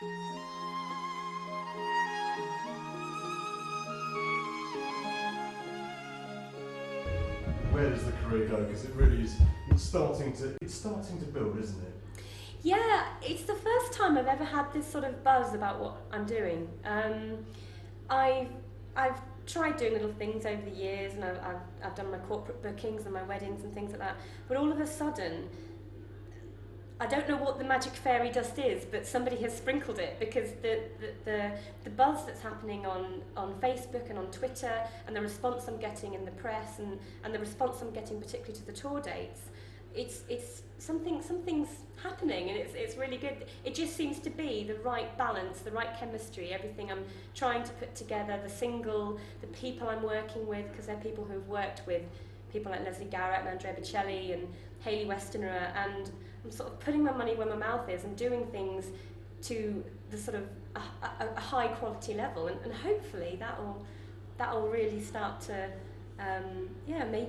Where does the career go? Because it really is, it's starting to build, isn't it? Yeah, it's the first time I've ever had this sort of buzz about what I'm doing. I've tried doing little things over the years, and I've done my corporate bookings and my weddings and things like that. But all of a sudden, I don't know what the magic fairy dust is, but somebody has sprinkled it, because the buzz that's happening on Facebook and on Twitter, and the response I'm getting in the press, and the response I'm getting particularly to the tour dates, it's something's happening, and it's really good. It just seems to be the right balance, the right chemistry, everything I'm trying to put together, the single, the people I'm working with, because they're people who've worked with people like Leslie Garrett and Andrea Bocelli and Hayley Westerner, and I'm sort of putting my money where my mouth is and doing things to the sort of a high quality level, and hopefully that'll really start to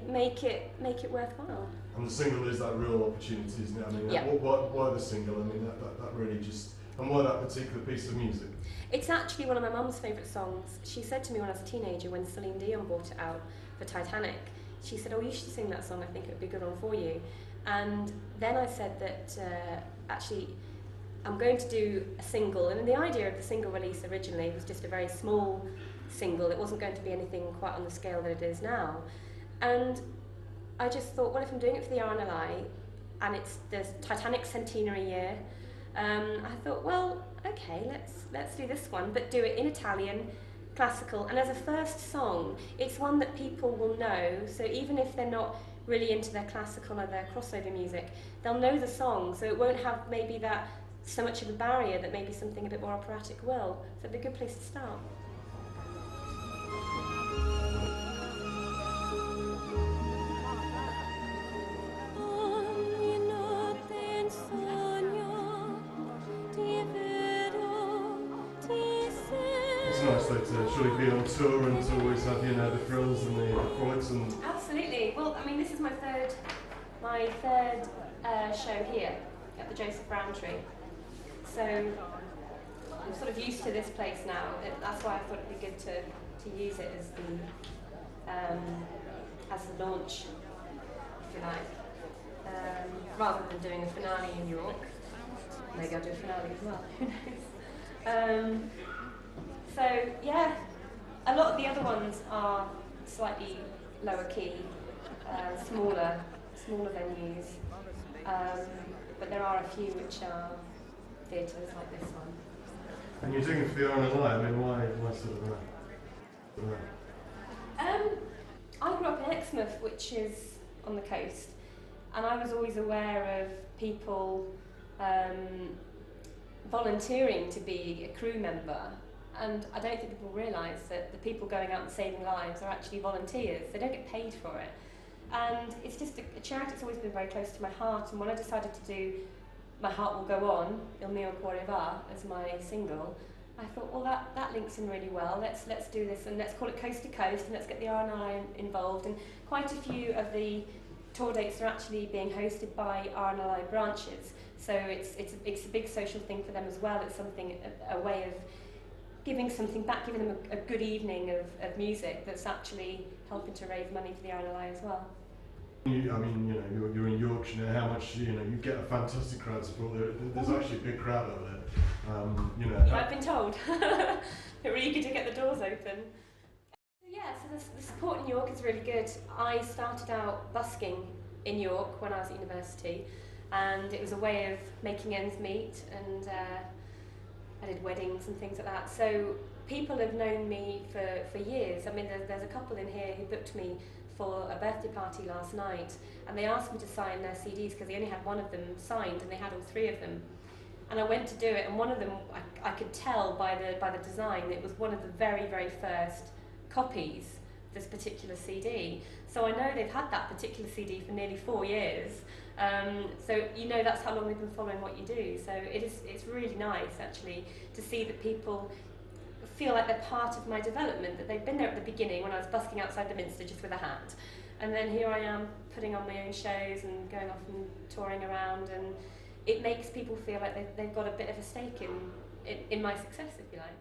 make it worthwhile. And the single is that real opportunity, isn't it? I mean, yeah. why the single? I mean, that really just, and why that particular piece of music? It's actually one of my mum's favourite songs. She said to me when I was a teenager, when Celine Dion brought it out for Titanic, she said, "Oh, you should sing that song, I think it would be a good one for you." And then I said that actually I'm going to do a single, and the idea of the single release originally was just a very small single. It wasn't going to be anything quite on the scale that it is now. And I just thought, well, if I'm doing it for the RNLI and it's the Titanic centenary year, I thought, well, okay, let's do this one, but do it in Italian, classical, and as a first song, it's one that people will know. So even if they're not really into their classical or their crossover music, they'll know the song, so it won't have maybe that so much of a barrier that maybe something a bit more operatic will. So it'd be a good place to start. It's nice though to surely be on tour and to always have, you know, the frills and the accolades and... Absolutely. Well, I mean, this is my third show here at the Joseph Browntree. So I'm sort of used to this place now. That's why I thought it'd be good to use it as the launch, if you like, rather than doing a finale in York. Maybe I'll do a finale as well. Who knows? So yeah, a lot of the other ones are slightly lower key, smaller venues, but there are a few which are theatres like this one. And you're doing it for the RNLI, I mean, why sort of that? I grew up in Exmouth, which is on the coast, and I was always aware of people volunteering to be a crew member, and I don't think people realise that the people going out and saving lives are actually volunteers. They don't get paid for it, and it's just a charity that's always been very close to my heart. And when I decided to do My Heart Will Go On, Il Mio Cuore Va, as my single, I thought, well, that links in really well. Let's do this, and let's call it Coast to Coast, and let's get the RNLI involved. And quite a few of the tour dates are actually being hosted by RNLI branches, so it's a big social thing for them as well. It's something, a way of giving something back, giving them a good evening of music that's actually helping to raise money for the RNLI as well. I mean, you know, you're in Yorkshire, how much, you know, you get a fantastic crowd support. There's actually a big crowd out there. You know, yeah, I've been told. They're eager to get the doors open. Yeah, so the support in York is really good. I started out busking in York when I was at university, and it was a way of making ends meet, and I did weddings and things like that. So people have known me for years. I mean, there's a couple in here who booked me for a birthday party last night, and they asked me to sign their CDs because they only had one of them signed, and they had all three of them. And I went to do it, and one of them, I could tell by the design, it was one of the very, very first copies of this particular CD. So I know they've had that particular CD for nearly 4 years. So you know that's how long they've been following what you do. So it's really nice actually to see that people feel like they're part of my development, that they've been there at the beginning when I was busking outside the Minster just with a hat. And then here I am putting on my own shows and going off and touring around, and it makes people feel like they've got a bit of a stake in my success, if you like.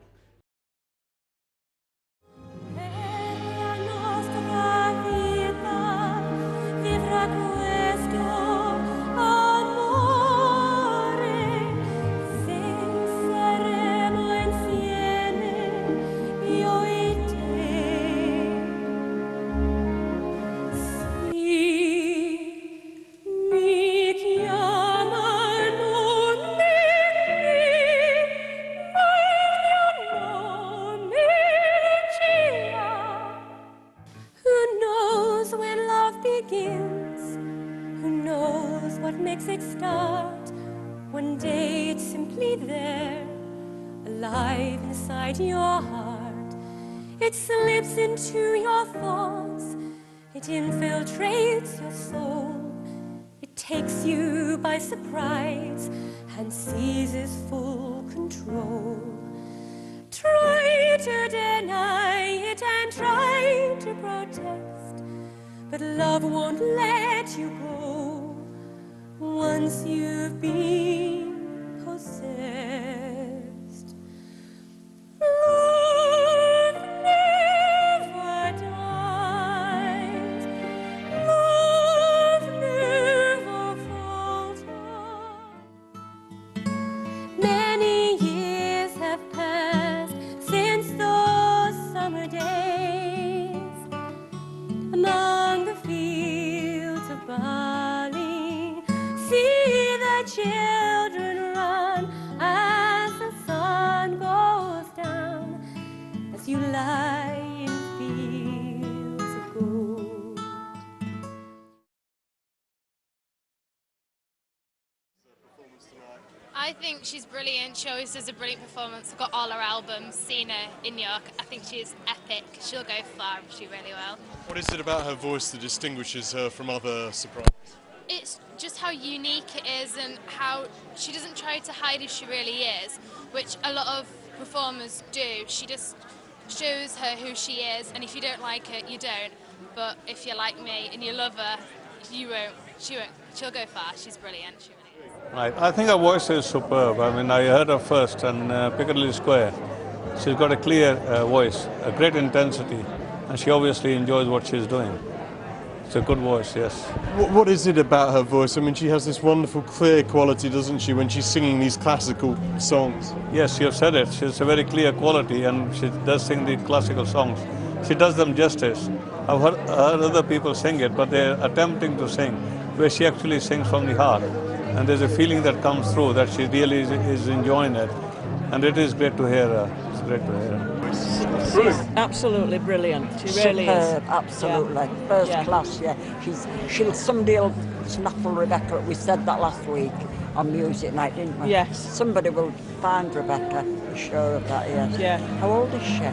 Who knows what makes it start? One day it's simply there, alive inside your heart. It slips into your thoughts, it infiltrates your soul. It takes you by surprise and seizes full control. Try to deny it and try to protest, but love won't let you go once you've been possessed. Love never dies. Love never falters. Many years have passed since those summer days among the fields of barley. See the children run as the sun goes down, as you lie in fields of gold. I think she's brilliant. She always does a brilliant performance. I've got all her albums, seen her in York. I think she's epic. She'll go far if she really will. What is it about her voice that distinguishes her from other sopranos? It's just how unique it is and how she doesn't try to hide who she really is, which a lot of performers do. She just shows her who she is, and if you don't like her, you don't. But if you're like me and you love her, you won't. She won't. She'll go far. She's brilliant. She really is. Right. I think her voice is superb. I mean, I heard her first on Piccadilly Square. She's got a clear voice, a great intensity, and she obviously enjoys what she's doing. It's a good voice, yes. What is it about her voice? I mean, she has this wonderful clear quality, doesn't she, when she's singing these classical songs? Yes, you've said it. She's a very clear quality, and she does sing the classical songs. She does them justice. I've heard other people sing it, but they're attempting to sing where she actually sings from the heart. And there's a feeling that comes through that she really is enjoying it. And it is great to hear her. It's great to hear her. She's absolutely brilliant. She really is. Absolutely. Yeah. First class, yeah. Somebody will snaffle Rebecca. We said that last week on Music Night, didn't we? Yes. Somebody will find Rebecca, I'm sure of that, yes. Yeah. How old is she?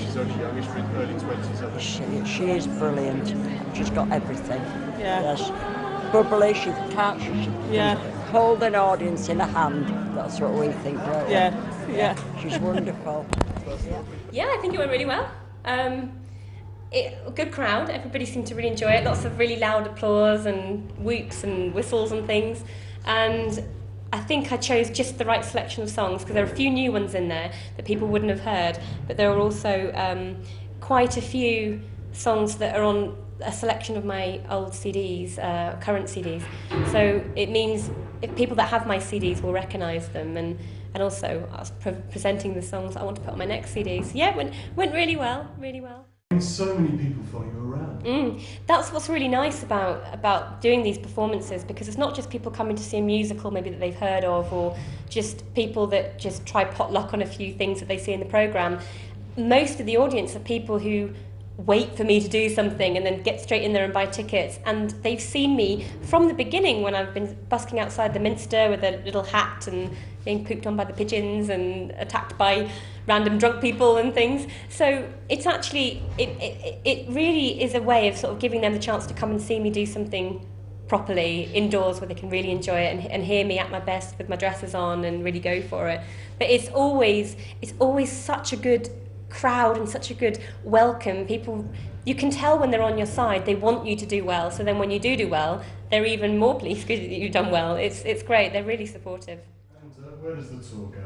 She's only young, she's in early 20s, I think. She is brilliant. She's got everything. Yeah. Yes. Bubbly, she can't Yeah. hold an audience in her hand. That's what we think, don't we? Yeah. Yeah. She's wonderful. Yeah, I think it went really well. A good crowd. Everybody seemed to really enjoy it. Lots of really loud applause and whoops and whistles and things. And I think I chose just the right selection of songs because there are a few new ones in there that people wouldn't have heard. But there are also quite a few songs that are on a selection of my old CDs, current CDs. So it means if people that have my CDs will recognise them, and also I was presenting the songs I want to put on my next CDs. Yeah, it went really well, really well. So many people follow you around. That's what's really nice about doing these performances, because it's not just people coming to see a musical maybe that they've heard of, or just people that just try potluck on a few things that they see in the programme. Most of the audience are people who wait for me to do something and then get straight in there and buy tickets, and they've seen me from the beginning when I've been busking outside the Minster with a little hat and being pooped on by the pigeons and attacked by random drunk people and things. So it's actually it really is a way of sort of giving them the chance to come and see me do something properly indoors where they can really enjoy it and hear me at my best with my dresses on and really go for it. But it's always such a good crowd and such a good welcome. People, you can tell when they're on your side, they want you to do well. So then when you do well, they're even more pleased because you've done well. It's great. They're really supportive. And where does the tour go?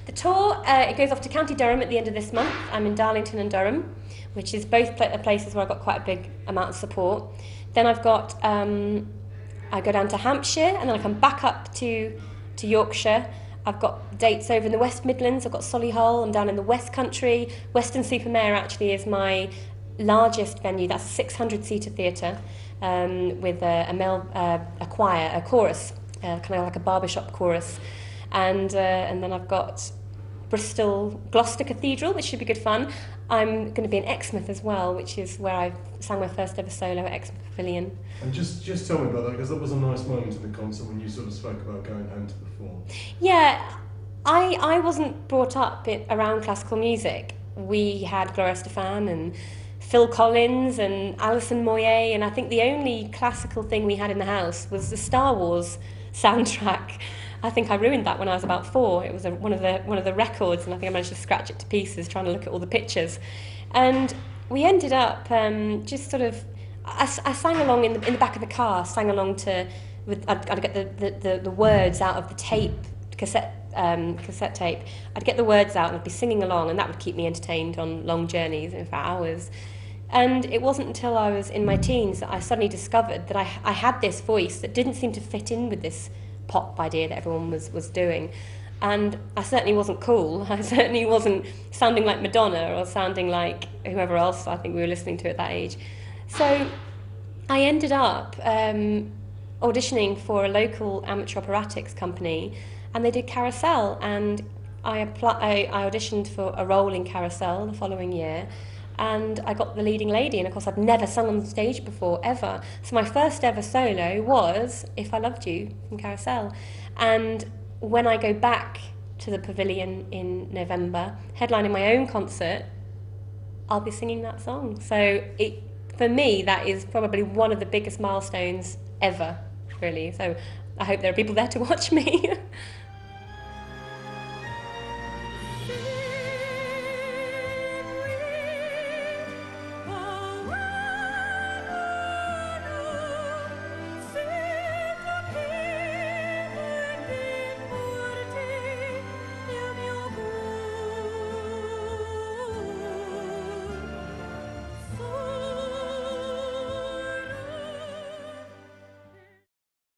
The tour, it goes off to County Durham at the end of this month. I'm in Darlington and Durham, which is both places where I've got quite a big amount of support. Then I've got, I go down to Hampshire, and then I come back up to Yorkshire. I've got dates over in the West Midlands. I've got Solihull. I'm down in the West Country. Weston-super-Mare actually is my largest venue. That's a 600-seater theatre with a choir, a chorus, kind of like a barbershop chorus. And then I've got Bristol, Gloucester Cathedral, which should be good fun. I'm going to be in Exmouth as well, which is where I sang my first ever solo at Exmouth Pavilion. And just tell me about that, because that was a nice moment in the concert when you sort of spoke about going home to perform. Yeah, I wasn't brought up around classical music. We had Gloria Estefan and Phil Collins and Alison Moyet, and I think the only classical thing we had in the house was the Star Wars soundtrack. I think I ruined that when I was about 4. It was one of the records, and I think I managed to scratch it to pieces trying to look at all the pictures. And we ended up just sort of. I sang along in the back of the car. Sang along to. I'd get the words out of the tape cassette tape. I'd get the words out and I'd be singing along, and that would keep me entertained on long journeys for hours. And it wasn't until I was in my teens that I suddenly discovered that I had this voice that didn't seem to fit in with this pop idea that everyone was doing. And I certainly wasn't cool. I certainly wasn't sounding like Madonna or sounding like whoever else I think we were listening to at that age. So I ended up auditioning for a local amateur operatics company, and they did Carousel, and I auditioned for a role in Carousel the following year, and I got the leading lady, and of course I'd never sung on stage before, ever. So my first ever solo was If I Loved You from Carousel. And when I go back to the Pavilion in November, headlining my own concert, I'll be singing that song. So for me, that is probably one of the biggest milestones ever, really. So I hope there are people there to watch me.